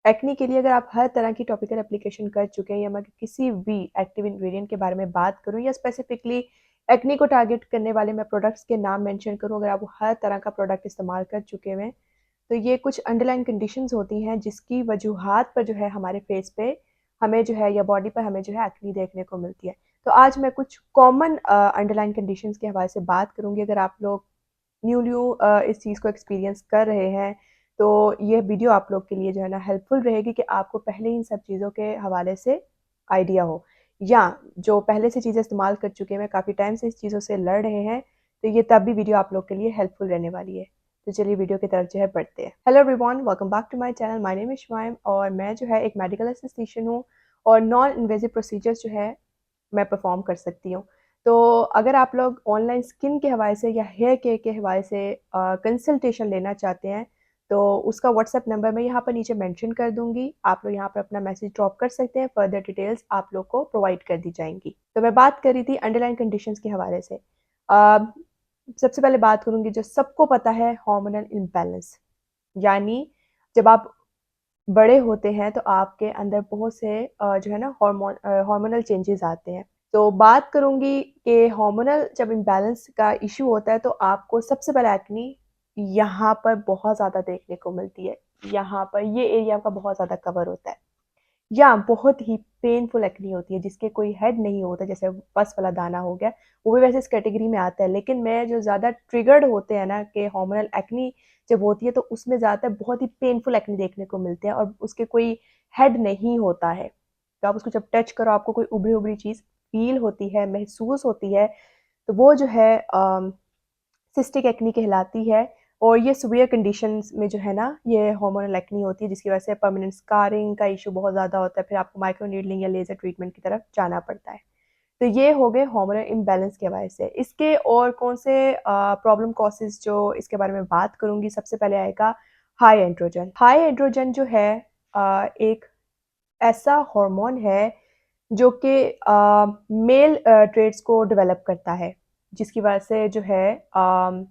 Acne के लिए अगर आप हर तरह की टॉपिकल एप्लीकेशन कर चुके हैं या मैं किसी भी एक्टिव इंग्रेडिएंट के बारे में बात करूँ या स्पेसिफिकली एक्ने को टारगेट करने वाले मैं प्रोडक्ट्स के नाम मेंशन करूँ, अगर आप वो हर तरह का प्रोडक्ट इस्तेमाल कर चुके हैं तो ये कुछ अंडरलाइन कंडीशंस होती हैं जिसकी वजूहात पर जो है हमारे फेस पे हमें जो है या बॉडी पर हमें जो है एक्ने देखने को मिलती है। तो आज मैं कुछ कॉमन अंडरलाइन कंडीशंस के हवाले से बात करूँगी। अगर आप लोग न्यू इस चीज़ को एक्सपीरियंस कर रहे हैं तो ये वीडियो आप लोग के लिए जो है ना हेल्पफुल रहेगी कि आपको पहले इन सब चीज़ों के हवाले से आइडिया हो, या जो पहले से चीज़ें इस्तेमाल कर चुके हैं, काफ़ी टाइम से इस चीज़ों से लड़ रहे हैं, तो ये तब भी वीडियो आप लोग के लिए हेल्पफुल रहने वाली है। तो चलिए वीडियो की तरफ जो है बढ़ते हैं। Hello everyone, welcome back to my channel. My name is Shumaim और मैं जो है एक मेडिकल असिस्टेंट हूँ और नॉन इन्वेजिव प्रोसीजर्स जो है मैं परफॉर्म कर सकती हूँ। तो अगर आप लोग ऑनलाइन स्किन के हवाले से या हेयर केयर के हवाले से कंसल्टेशन लेना चाहते हैं तो उसका व्हाट्सएप नंबर मैं यहाँ पर नीचे मेंशन कर दूँगी। आप लोग यहाँ पर अपना मैसेज ड्रॉप कर सकते हैं, फर्दर डिटेल्स आप लोग को प्रोवाइड कर दी जाएंगी। तो मैं बात कर रही थी अंडरलाइन कंडीशंस के हवाले से। सबसे पहले बात करूँगी जो सबको पता है, हार्मोनल इम्बैलेंस। यानी जब आप बड़े होते हैं तो आपके अंदर बहुत से जो है ना हार्मोनल चेंजेस आते हैं। तो बात करूँगी कि हार्मोनल जब इम्बैलेंस का इश्यू होता है तो आपको सबसे पहले एक्ने यहाँ पर बहुत ज़्यादा देखने को मिलती है। यहाँ पर ये एरिया का बहुत ज़्यादा कवर होता है, या बहुत ही पेनफुल एक्ने होती है जिसके कोई हेड नहीं होता, जैसे पस वाला दाना हो गया, वो भी वैसे इस कैटेगरी में आता है। लेकिन मैं जो ज़्यादा ट्रिगर्ड होते हैं ना कि हार्मोनल एक्ने जब होती है तो उसमें ज़्यादातर बहुत ही पेनफुल एक्ने देखने को मिलते हैं और उसके कोई हेड नहीं होता है। तो आप उसको जब टच करो आपको कोई उभरी उभरी चीज़ फील होती है, महसूस होती है, तो वो जो है सिस्टिक एक्नी कहलाती है। और ये सीवियर कंडीशंस में जो है ना ये हार्मोनल एक्नी होती है जिसकी वजह से परमानेंट स्कारिंग का इशू बहुत ज़्यादा होता है, फिर आपको माइक्रो नीडलिंग या लेज़र ट्रीटमेंट की तरफ जाना पड़ता है। तो ये हो गए हार्मोनल इम्बैलेंस के वजह से। इसके और कौन से प्रॉब्लम कॉजेज़ जो इसके बारे में बात करूँगी, सबसे पहले आएगा हाई एंड्रोजन। हाई एंड्रोजन जो है एक ऐसा हार्मोन है जो कि मेल ट्रेट्स को डेवलप करता है, जिसकी वजह से जो है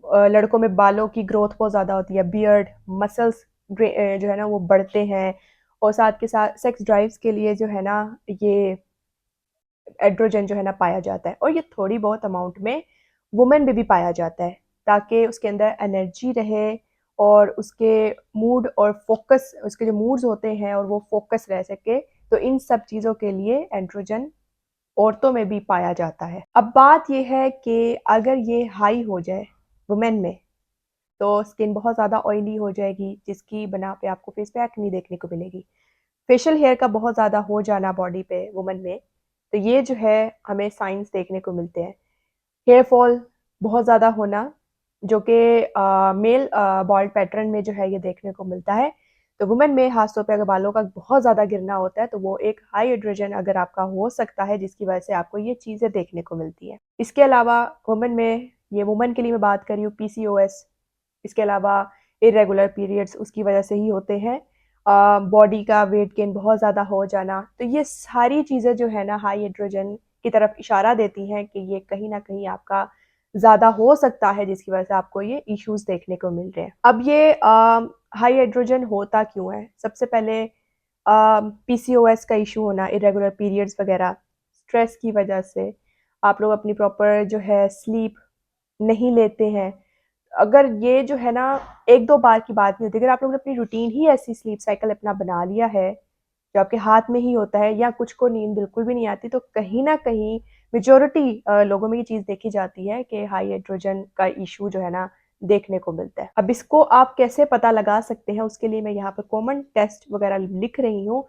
लड़कों में बालों की ग्रोथ बहुत ज़्यादा होती है, बियर्ड, मसल्स जो है ना वो बढ़ते हैं, और साथ के साथ सेक्स ड्राइव्स के लिए जो है ना ये एड्रोजन जो है ना पाया जाता है। और ये थोड़ी बहुत अमाउंट में वुमेन में भी पाया जाता है ताकि उसके अंदर एनर्जी रहे और उसके मूड और फोकस, उसके जो मूड्स होते हैं और वो फोकस रह सके। तो इन सब चीज़ों के लिए एंड्रोजन औरतों में भी पाया जाता है। अब बात ये है कि अगर ये हाई हो जाए वुमेन में तो स्किन बहुत ज़्यादा ऑयली हो जाएगी जिसकी बना पे आपको फेस पे एक्ने देखने को मिलेगी। फेशियल हेयर का बहुत ज़्यादा हो जाना बॉडी पे वुमन में, तो ये जो है हमें साइंस देखने को मिलते हैं। हेयर फॉल बहुत ज़्यादा होना जो कि मेल बॉल्ड पैटर्न में जो है ये देखने को मिलता है। तो वुमेन में खासतौर पे अगर बालों का बहुत ज़्यादा गिरना होता है तो वो एक हाई एड्रोजन अगर आपका हो सकता है जिसकी वजह से आपको ये चीज़ें देखने को मिलती हैं। इसके अलावा वुमेन में, ये वुमेन के लिए मैं बात कर रही हूँ, पीसीओएस, इसके अलावा इरेगुलर पीरियड्स उसकी वजह से ही होते हैं। बॉडी का वेट गेन बहुत ज़्यादा हो जाना, तो ये सारी चीज़ें जो है ना हाई एड्रोजन की तरफ इशारा देती हैं कि ये कहीं ना कहीं आपका ज़्यादा हो सकता है जिसकी वजह से आपको ये इश्यूज देखने को मिल रहे हैं। अब ये हाई एड्रोजन होता क्यों है? सबसे पहले पीसीओएस का इशू होना, इरेगुलर पीरियड्स वगैरह, स्ट्रेस की वजह से आप लोग अपनी प्रॉपर जो है स्लीप नहीं लेते हैं। अगर ये जो है ना एक दो बार की बात नहीं होती, अगर आप लोगों ने अपनी रूटीन ही ऐसी स्लीप साइकिल अपना बना लिया है जो आपके हाथ में ही होता है, या कुछ को नींद बिल्कुल भी नहीं आती, तो कहीं ना कहीं मेजोरिटी लोगों में ये चीज़ देखी जाती है कि हाई एड्रोजन का इशू जो है ना देखने को मिलता है। अब इसको आप कैसे पता लगा सकते हैं, उसके लिए मैं यहाँ पर कॉमन टेस्ट वगैरह लिख रही हूँ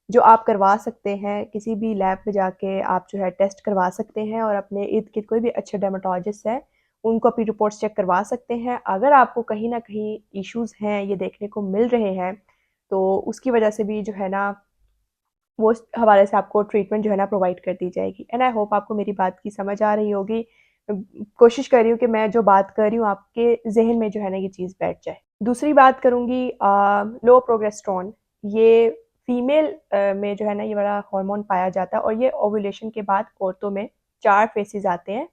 जो आप करवा सकते हैं। किसी भी लैब में जाके आप जो है टेस्ट करवा सकते हैं और अपने इर्द गिर्द कोई भी अच्छे डर्माटोलॉजिस्ट है उनको अपनी रिपोर्ट्स चेक करवा सकते हैं। अगर आपको कहीं ना कहीं इश्यूज हैं ये देखने को मिल रहे हैं तो उसकी वजह से भी जो है ना वो उस हवाले से आपको ट्रीटमेंट जो है ना प्रोवाइड कर दी जाएगी। एंड आई होप आपको मेरी बात की समझ आ रही होगी। कोशिश कर रही हूँ कि मैं जो बात कर रही हूँ आपके जहन में जो है ना ये चीज़ बैठ जाए। दूसरी बात करूँगी लो प्रोजेस्टेरोन। ये फीमेल में जो है ना ये वाला हार्मोन पाया जाता है और ये ओव्यूलेशन के बाद औरतों में 4 फेसेस आते हैं।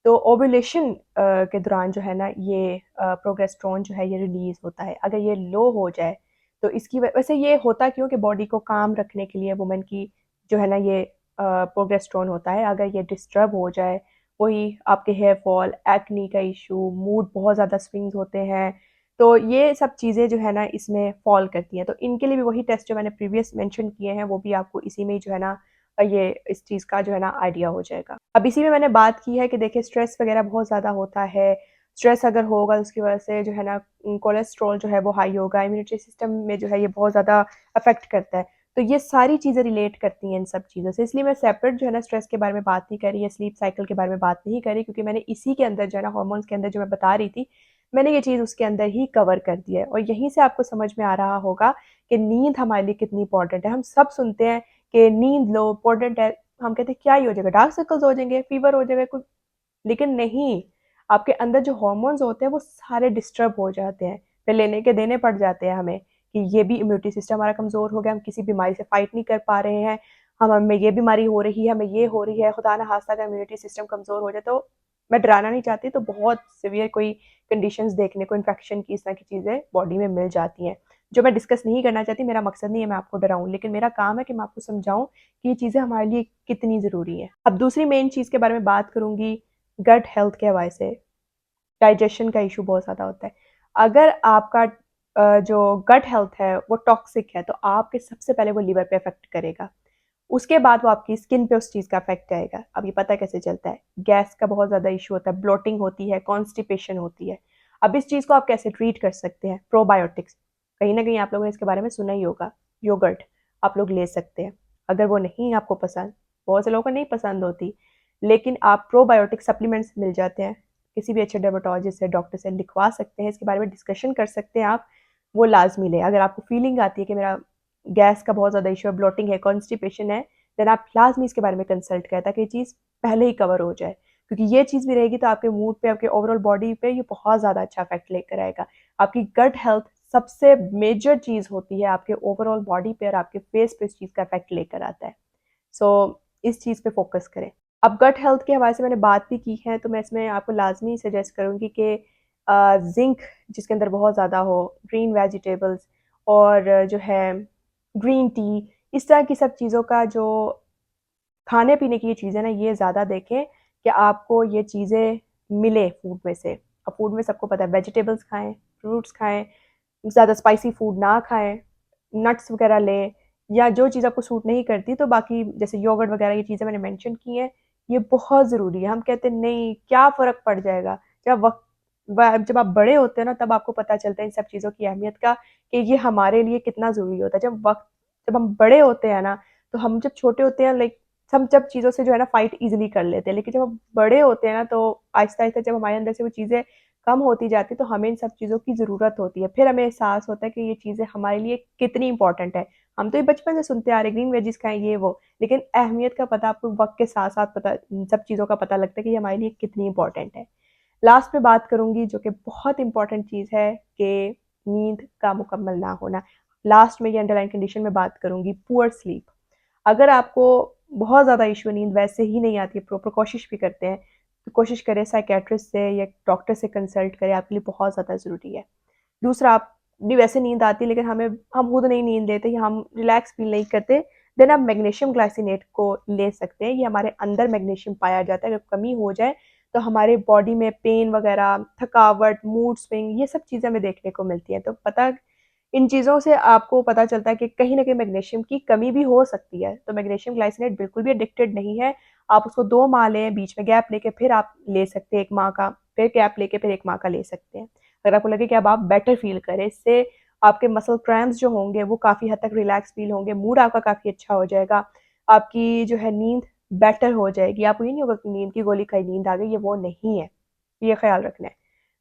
तो ओव्यूलेशन के दौरान जो है ना ये प्रोजेस्टेरोन जो है ये रिलीज होता है। अगर ये लो हो जाए तो इसकी वैसे ये होता क्यों कि बॉडी को काम रखने के लिए वुमेन की जो है ना ये प्रोजेस्टेरोन होता है, अगर ये डिस्टर्ब हो जाए, वही आपके हेयर फॉल, एक्ने का इशू, मूड बहुत ज़्यादा स्विंग्स होते हैं, तो ये सब चीज़ें जो है ना इसमें फॉल करती हैं। तो इनके लिए भी वही टेस्ट जो मैंने प्रीवियस मेंशन किए हैं, वो भी आपको इसी में ही जो है ना ये इस चीज़ का जो है ना आइडिया हो जाएगा। अब इसी में मैंने बात की है कि देखिए स्ट्रेस वगैरह बहुत ज़्यादा होता है, स्ट्रेस अगर होगा तो उसकी वजह से जो है ना कोलेस्ट्रॉल जो है वो हाई होगा, इम्यूनिटी सिस्टम में जो है ये बहुत ज़्यादा अफेक्ट करता है। तो ये सारी चीज़ें रिलेट करती हैं इन सब चीज़ों से, इसलिए मैं सेपरेट जो है ना स्ट्रेस के बारे में बात नहीं करी या स्लीप साइकिल के बारे में बात नहीं करी, क्योंकि मैंने इसी के अंदर जो है ना हार्मोन्स के अंदर जो मैं बता रही थी, मैंने ये चीज़ उसके अंदर ही कवर कर दी है। और यहीं से आपको समझ में आ रहा होगा कि नींद हमारे लिए कितनी इंपॉर्टेंट है। हम सब सुनते हैं कि नींद लो, इंपॉर्टेंट है, हम कहते हैं क्या ही हो जाएगा, डार्क सर्कल्स हो जाएंगे, फीवर हो जाएगा कुछ, लेकिन नहीं, आपके अंदर जो हार्मोन्स होते हैं वो सारे डिस्टर्ब हो जाते हैं, फिर लेने के देने पड़ जाते हैं हमें कि ये भी इम्यूनिटी सिस्टम हमारा कमज़ोर हो गया, हम किसी बीमारी से फाइट नहीं कर पा रहे हैं, हम हमें ये बीमारी हो रही है, हमें ये हो रही है, खुदा ना खास्ता अगर इम्यूनिटी सिस्टम कमज़ोर हो जाए तो मैं डराना नहीं चाहती, तो बहुत सीवियर कोई कंडीशंस देखने को, इन्फेक्शन की इस तरह की चीज़ें बॉडी में मिल जाती हैं, जो मैं डिस्कस नहीं करना चाहती। मेरा मकसद नहीं है मैं आपको डराऊं, लेकिन मेरा काम है कि मैं आपको समझाऊं कि ये चीज़ें हमारे लिए कितनी ज़रूरी है। अब दूसरी मेन चीज़ के बारे में बात करूंगी, गट हेल्थ के हवाले से। डाइजेशन का इशू बहुत ज़्यादा होता है। अगर आपका जो गट हेल्थ है वो टॉक्सिक है, तो आपके सबसे पहले वो लिवर पे इफेक्ट करेगा, उसके बाद वो आपकी स्किन पे उस चीज़ का इफेक्ट आएगा। अब ये पता कैसे चलता है, गैस का बहुत ज़्यादा इशू होता है, ब्लोटिंग होती है, कॉन्स्टिपेशन होती है। अब इस चीज़ को आप कैसे ट्रीट कर सकते हैं, प्रोबायोटिक्स, कहीं ना कहीं आप लोगों ने इसके बारे में सुना ही होगा, योगर्ट आप लोग ले सकते हैं। अगर वो नहीं आपको पसंद, बहुत से लोगों को नहीं पसंद होती, लेकिन आप प्रोबायोटिक सप्लीमेंट्स मिल जाते हैं, किसी भी अच्छे डर्माटोलॉजिस्ट से, डॉक्टर से लिखवा सकते हैं, इसके बारे में डिस्कशन कर सकते हैं आप, वो लाजमी लें। अगर आपको फीलिंग आती है कि मेरा गैस का बहुत ज़्यादा इशू है, ब्लोटिंग है, कॉन्स्टिपेशन है, देन आप लाजमी इसके बारे में कंसल्ट करें ताकि ये चीज़ पहले ही कवर हो जाए, क्योंकि ये चीज़ भी रहेगी तो आपके मूड पे, आपके ओवरऑल बॉडी पे ये बहुत ज़्यादा अच्छा इफेक्ट लेकर आएगा। आपकी गट हेल्थ सबसे मेजर चीज़ होती है, आपके ओवरऑल बॉडी पे और आपके फेस पे इस चीज़ का इफेक्ट लेकर आता है। सो इस चीज़ पे फोकस करें। अब गट हेल्थ के हवाले से मैंने बात भी की है, तो मैं इसमें आपको लाजमी सजेस्ट करूँगी कि जिंक जिसके अंदर बहुत ज़्यादा हो, ग्रीन वेजिटेबल्स और जो है ग्रीन टी, इस तरह की सब चीज़ों का जो खाने पीने की ये चीज़ें ना, ये ज़्यादा देखें कि आपको ये चीज़ें मिले फूड में से। अब फूड में सबको पता है, वेजिटेबल्स खाएं, फ्रूट्स खाएं, ज़्यादा स्पाइसी फूड ना खाएं, नट्स वगैरह लें, या जो चीज़ आपको सूट नहीं करती तो बाकी जैसे योगर्ट वगैरह ये चीज़ें मैंने मेंशन की हैं, ये बहुत ज़रूरी है। हम कहते हैं नहीं क्या फ़र्क पड़ जाएगा, जब आप बड़े होते हैं ना तब आपको पता चलता है इन सब चीज़ों की अहमियत का, कि ये हमारे लिए कितना ज़रूरी होता है। जब हम बड़े होते हैं ना, तो हम जब छोटे होते हैं लाइक हम जब चीज़ों से जो है ना फाइट ईजिली कर लेते हैं, लेकिन जब हम बड़े होते हैं ना तो आहिस्ता आहिस्ता जब हमारे अंदर से वो चीज़ें कम होती जाती है, तो हमें इन सब चीज़ों की ज़रूरत होती है, फिर हमें एहसास होता है कि ये चीज़ें हमारे लिए कितनी इंपॉर्टेंट है। हम तो ये बचपन से सुनते आ रहे ग्रीन वेजिस खाएं ये वो, लेकिन अहमियत का पता आपको वक्त के साथ साथ पता, इन सब चीज़ों का पता लगता है कि ये हमारे लिए कितनी इंपॉर्टेंट है। लास्ट में बात करूंगी जो कि बहुत इंपॉर्टेंट चीज़ है, कि नींद का मुकम्मल ना होना। लास्ट में ये अंडरलाइन कंडीशन में बात करूंगी, पुअर स्लीप। अगर आपको बहुत ज़्यादा इशू नींद वैसे ही नहीं आती है, प्रॉपर कोशिश भी करते हैं, तो कोशिश करें साइकेट्रिस्ट से या डॉक्टर से कंसल्ट करें, आपके लिए बहुत ज़्यादा ज़रूरी है। दूसरा, आप नहीं वैसे नींद आती है लेकिन हम खुद नहीं नींद लेते या हम रिलैक्स फील नहीं करते, देन आप मैग्नीशियम ग्लाइसिनेट को ले सकते हैं। ये हमारे अंदर मैग्नीशियम पाया जाता है, अगर कमी हो जाए तो हमारे बॉडी में पेन वगैरह, थकावट, मूड स्विंग, ये सब चीज़ें हमें देखने को मिलती हैं। तो पता इन चीज़ों से आपको पता चलता है कि कहीं न कहीं मैग्नीशियम की कमी भी हो सकती है। तो मैग्नीशियम ग्लाइसिनेट बिल्कुल भी एडिक्टेड नहीं है। आप उसको 2 माह लें, बीच में गैप लेके फिर आप ले सकते हैं 1 माह का, फिर गैप लेके फिर 1 माह का ले सकते हैं। अगर आपको लगे कि अब आप बेटर फ़ील करें, इससे आपके मसल क्रैम्प्स जो होंगे वो काफ़ी हद तक रिलैक्स फ़ील होंगे, मूड आपका काफ़ी अच्छा हो जाएगा, आपकी जो है नींद बेटर हो जाएगी। आपको ये नहीं होगा कि नींद की गोली खाई, नींद आ गई, ये वो नहीं है। ये ख़्याल रखना है।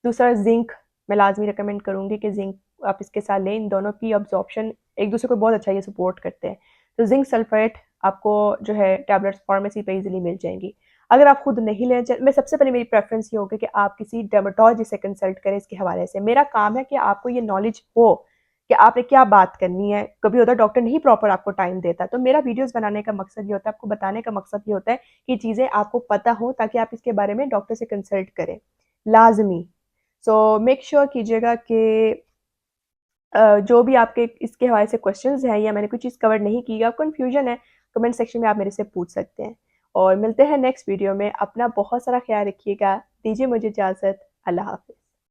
दूसरा, ज़िंक मैं लाज़मी रिकमेंड करूँगी कि ज़िंक आप इसके साथ लें। इन दोनों की अब्ज़ॉर्प्शन एक दूसरे को बहुत अच्छा ये सपोर्ट करते हैं। तो ज़िंक सल्फ़ेट आपको जो है टैबलेट्स फार्मेसी पे ईज़िली मिल जाएँगी। अगर आप खुद नहीं लेना चाह, मैं सबसे पहले मेरी प्रेफ़रेंस ये होगी कि आप किसी डर्मेटोलॉजिस्ट से कंसल्ट करें इसके हवाले से। मेरा काम है कि आपको ये नॉलेज हो कि आपने क्या बात करनी है। कभी होता है डॉक्टर नहीं प्रॉपर आपको टाइम देता, तो मेरा वीडियोज़ बनाने का मकसद ये होता है, आपको बताने का मकसद ये होता है कि चीज़ें आपको पता हो ताकि आप इसके बारे में डॉक्टर से कंसल्ट करें, लाज़मी। सो मेक श्योर कीजिएगा कि जो भी आपके इसके हवाले से क्वेश्चंस हैं या मैंने कोई चीज़ कवर नहीं की या कन्फ्यूजन है, कमेंट सेक्शन में आप मेरे से पूछ सकते हैं। और मिलते हैं नेक्स्ट वीडियो में। अपना बहुत सारा ख्याल रखिएगा। दीजिए मुझे इजाज़त। अल्लाह हाफ़िज़।